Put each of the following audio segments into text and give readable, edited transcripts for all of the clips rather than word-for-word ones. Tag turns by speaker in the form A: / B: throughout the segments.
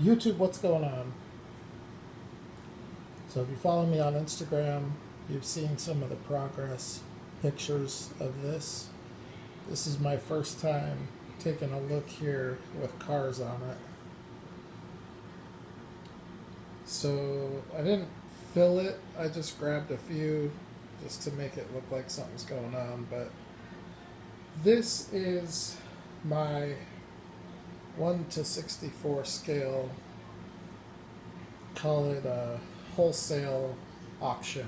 A: YouTube, what's going on? So if you follow me on Instagram, you've seen some of the progress pictures of this. This is my first time taking a look here with cars on it. So I didn't fill it, I just grabbed a few just to make it look like something's going on, but this is my 1:64 scale, call it a wholesale auction.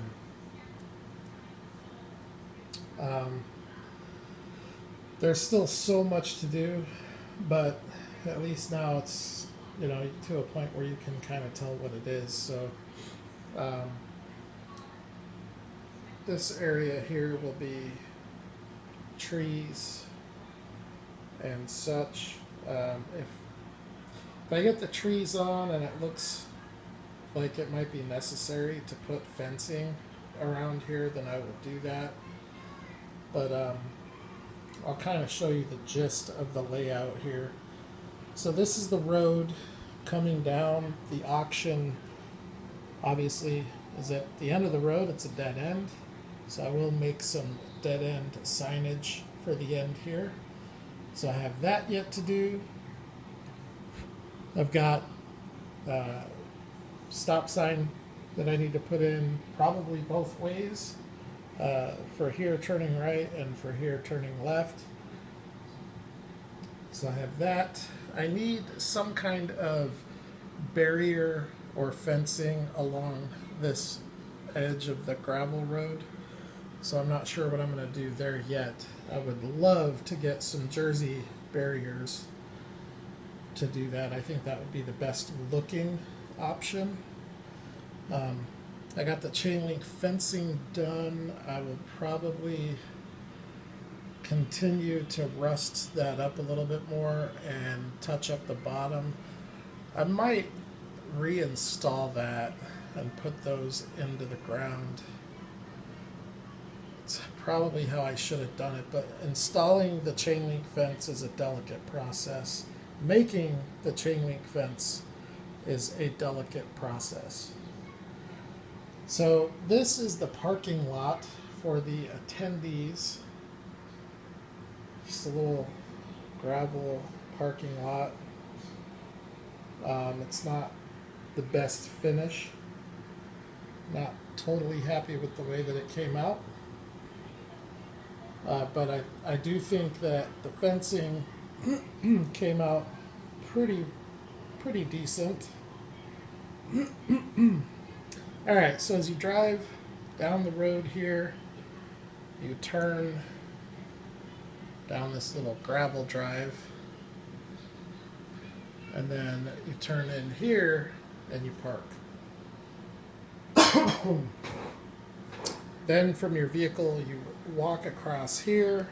A: There's still so much to do, but at least now it's, to a point where you can kind of tell what it is. So this area here will be trees and such. If I get the trees on and it looks like it might be necessary to put fencing around here, then I will do that. But I'll kind of show you the gist of the layout here. So this is the road coming down. The auction obviously is at the end of the road. It's a dead end. So I will make some dead end signage for the end here. So I have that yet to do. I've got stop sign that I need to put in probably both ways, for here turning right and for here turning left. So I have that. I need some kind of barrier or fencing along this edge of the gravel road. So I'm not sure what I'm going to do there yet. I would love to get some jersey barriers to do that. I think that would be the best looking option. I got the chain link fencing done. I will probably continue to rust that up a little bit more and touch up the bottom. I might reinstall that and put those into the ground. It's probably how I should have done it, but installing the chain link fence is a delicate process. Making the chain link fence is a delicate process. So this is the parking lot for the attendees. Just a little gravel parking lot. It's not the best finish. Not totally happy with the way that it came out. But I do think that the fencing came out pretty decent. All right, so as you drive down the road here, you turn down this little gravel drive, and then you turn in here and you park. Then from your vehicle, you walk across here.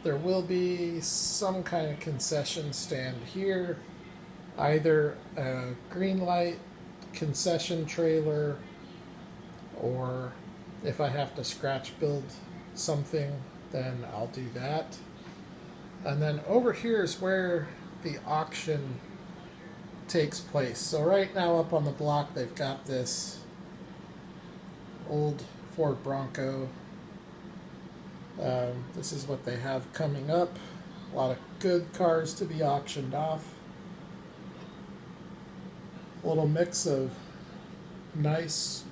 A: There will be some kind of concession stand here, either a Greenlight concession trailer, or if I have to scratch build something, then I'll do that. And then over here is where the auction takes place. So right now up on the block, they've got this old Ford Bronco. This is what they have coming up. A lot of good cars to be auctioned off. A little mix of nice,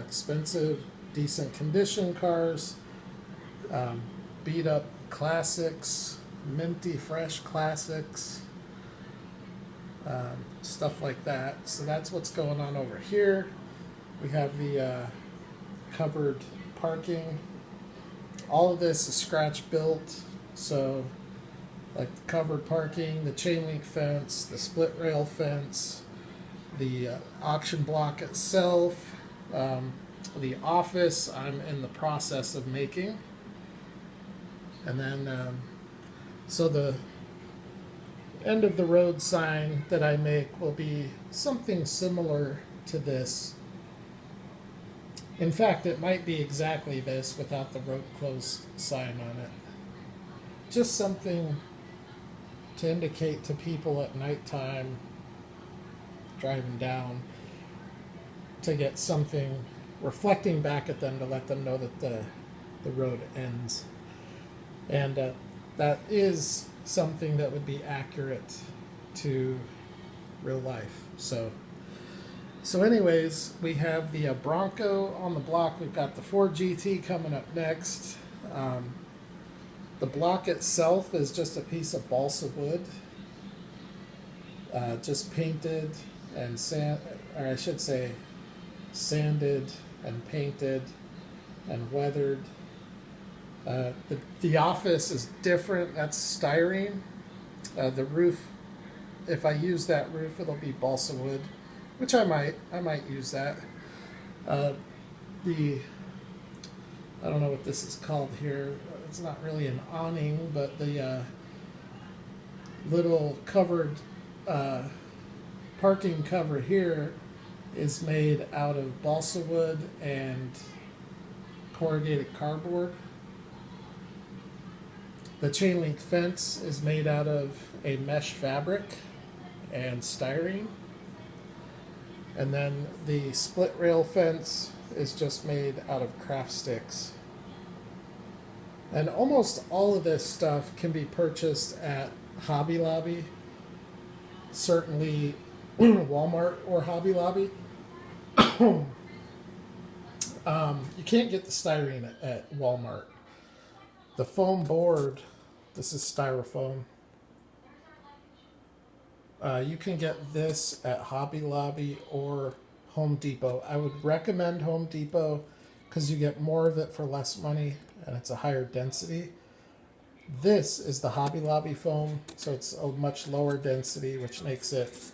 A: expensive, decent condition cars, beat up classics, minty fresh classics, stuff like that. So that's what's going on over here. We have the covered parking. All of this is scratch built, so like the covered parking, the chain link fence, the split rail fence, the auction block itself, the office I'm in the process of making. And then, so the end of the road sign that I make will be something similar to this. In fact, it might be exactly this without the road closed sign on it. Just something to indicate to people at nighttime driving down to get something reflecting back at them to let them know that the road ends. And that is something that would be accurate to real life. So anyways, we have the Bronco on the block. We've got the Ford GT coming up next. The block itself is just a piece of balsa wood, just painted and sanded and painted and weathered. The office is different. That's styrene. The roof, if I use that roof, it'll be balsa wood, which I might use that. I don't know what this is called here. It's not really an awning, but the little covered parking cover here is made out of balsa wood and corrugated cardboard. The chain link fence is made out of a mesh fabric and styrene. And then the split rail fence is just made out of craft sticks. And almost all of this stuff can be purchased at Hobby Lobby, certainly Walmart or Hobby Lobby. You can't get the styrene at Walmart. The foam board, this is styrofoam. You can get this at Hobby Lobby or Home Depot. I would recommend Home Depot because you get more of it for less money and it's a higher density. This is the Hobby Lobby foam, so it's a much lower density, which makes it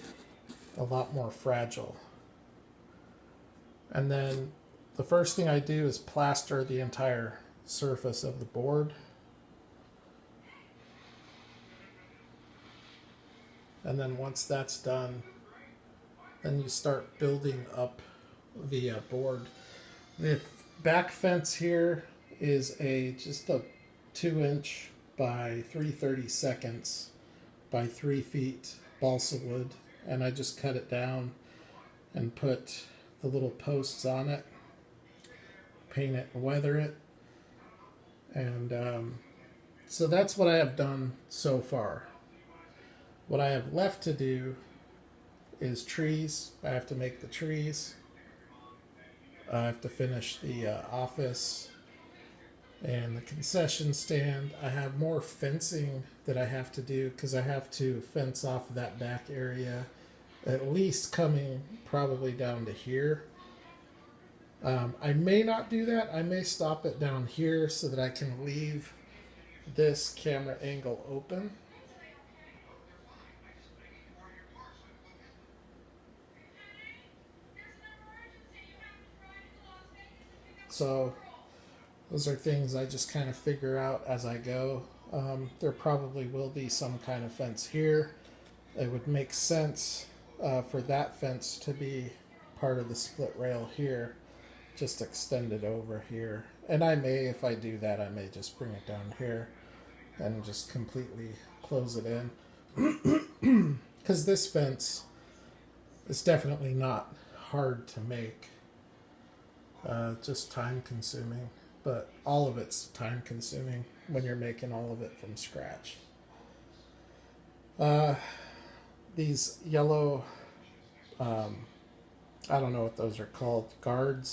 A: a lot more fragile. And then the first thing I do is plaster the entire surface of the board. And then once that's done, then you start building up the board. The back fence here is just a 2-inch by 3/32 by 3 feet balsa wood, and I just cut it down and put the little posts on it, paint it and weather it. And so that's what I have done so far. What I have left to do is trees. I have to make the trees. I have to finish the office and the concession stand. I have more fencing that I have to do because I have to fence off that back area, at least coming probably down to here. I may not do that. I may stop it down here so that I can leave this camera angle open. So those are things I just kind of figure out as I go. There probably will be some kind of fence here. It would make sense for that fence to be part of the split rail here, just extend it over here. And I may, if I do that, I may just bring it down here and just completely close it in. Because this fence is definitely not hard to make. Just time consuming, but all of it's time consuming when you're making all of it from scratch. These yellow, I don't know what those are called, guard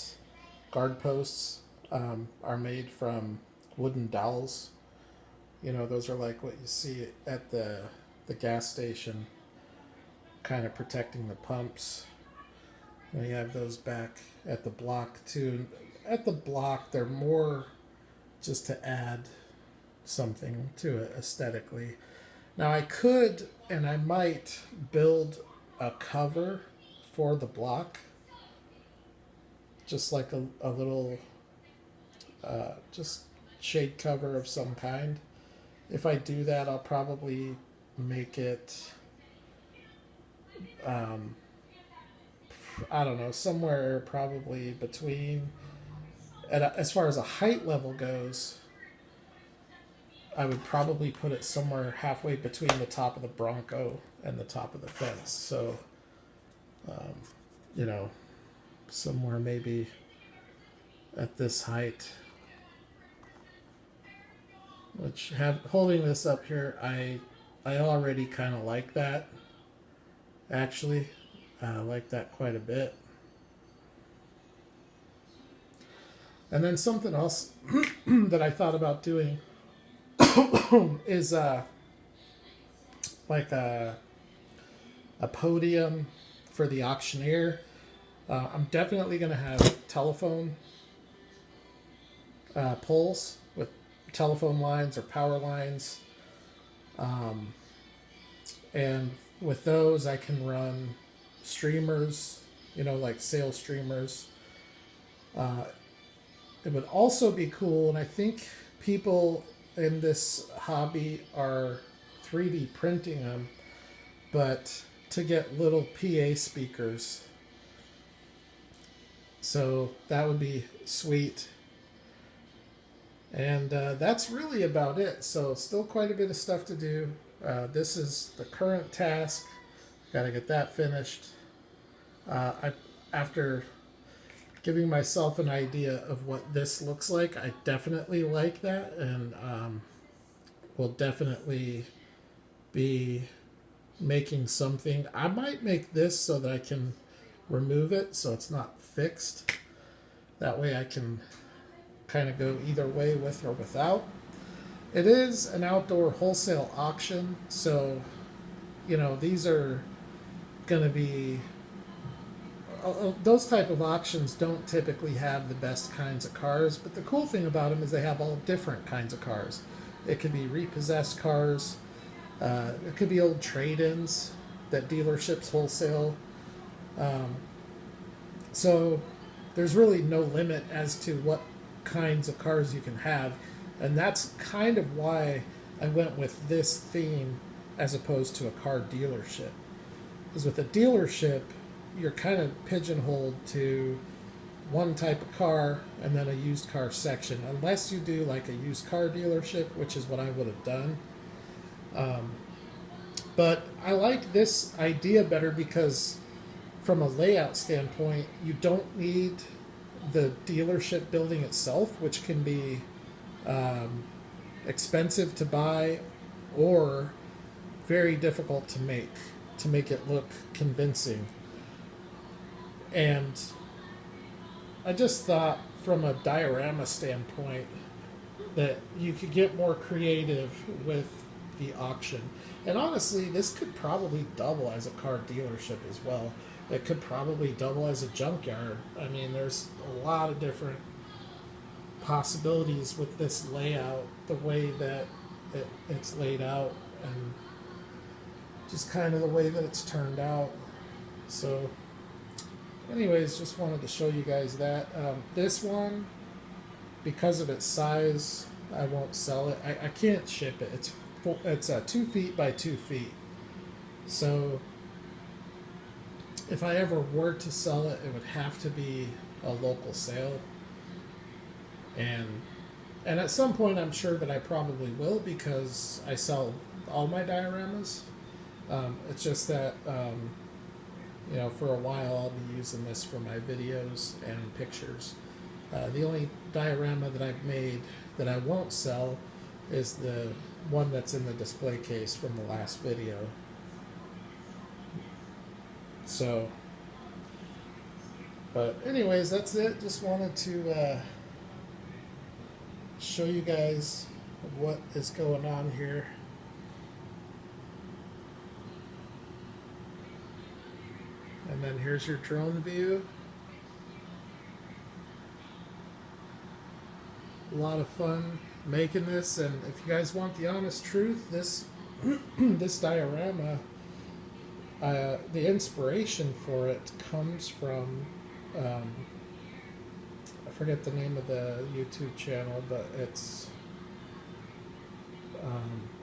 A: posts, are made from wooden dowels. You know, those are like what you see at the gas station, kind of protecting the pumps. We have those back at the block too. At the block, they're more just to add something to it aesthetically. Now I could, and I might, build a cover for the block, just like a little, just shade cover of some kind. If I do that, I'll probably make it, I don't know, somewhere probably between, as far as a height level goes, I would probably put it somewhere halfway between the top of the Bronco and the top of the fence. So, you know, somewhere maybe at this height. Which holding this up here, I already kind of like that. Actually, I like that quite a bit. And then something else that I thought about doing is like a podium for the auctioneer. I'm definitely going to have telephone poles with telephone lines or power lines. And with those, I can run streamers, you know, like sales streamers. It would also be cool, and I think people in this hobby are 3D printing them, but to get little PA speakers. So that would be sweet. And that's really about it. So still quite a bit of stuff to do. This is the current task. Got to get that finished. After giving myself an idea of what this looks like, I definitely like that, and will definitely be making something. I might make this so that I can remove it so it's not fixed. That way I can kind of go either way, with or without. It is an outdoor wholesale auction, so you know, these are going to be those type of auctions don't typically have the best kinds of cars, but the cool thing about them is they have all different kinds of cars. It could be repossessed cars, it could be old trade-ins that dealerships wholesale. So there's really no limit as to what kinds of cars you can have, and that's kind of why I went with this theme as opposed to a car dealership. Because with a dealership, you're kind of pigeonholed to one type of car and then a used car section, unless you do like a used car dealership, which is what I would have done. But I like this idea better because from a layout standpoint, you don't need the dealership building itself, which can be expensive to buy or very difficult to make it look convincing. And I just thought from a diorama standpoint that you could get more creative with the auction. And honestly, this could probably double as a car dealership as well. It could probably double as a junkyard. I mean, there's a lot of different possibilities with this layout, the way that it's laid out, and just kind of the way that it's turned out. So anyways, just wanted to show you guys that. This one, because of its size, I won't sell it. I can't ship it. It's 2 feet by 2 feet. So if I ever were to sell it, it would have to be a local sale. And at some point, I'm sure that I probably will, because I sell all my dioramas. It's just that you know, for a while I'll be using this for my videos and pictures. The only diorama that I've made that I won't sell is the one that's in the display case from the last video. So, but anyways, that's it. Just wanted to show you guys what is going on here. And then here's your drone view. A lot of fun making this, and if you guys want the honest truth, this this diorama, the inspiration for it comes from I forget the name of the YouTube channel, but it's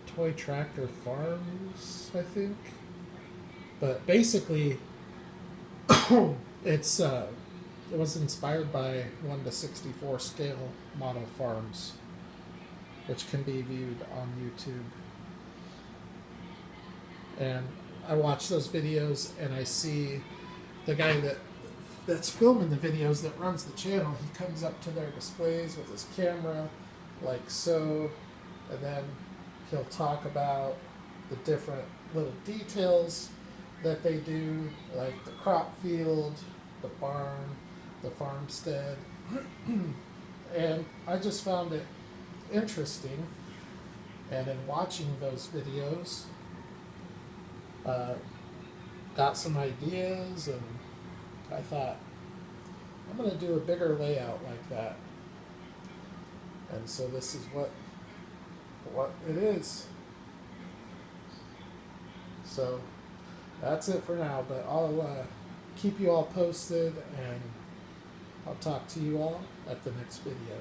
A: Toy Tractor Farms, I think. But basically, it was inspired by 1:64 scale model farms. which can be viewed on YouTube. And I watch those videos and I see the guy that's filming the videos that runs the channel. He comes up to their displays with his camera like so, and then he'll talk about the different little details that they do, like the crop field, the barn, the farmstead. And I just found it interesting, and in watching those videos, got some ideas, and I thought, I'm going to do a bigger layout like that. And so this is what it is. So that's it for now, but I'll keep you all posted, and I'll talk to you all at the next video.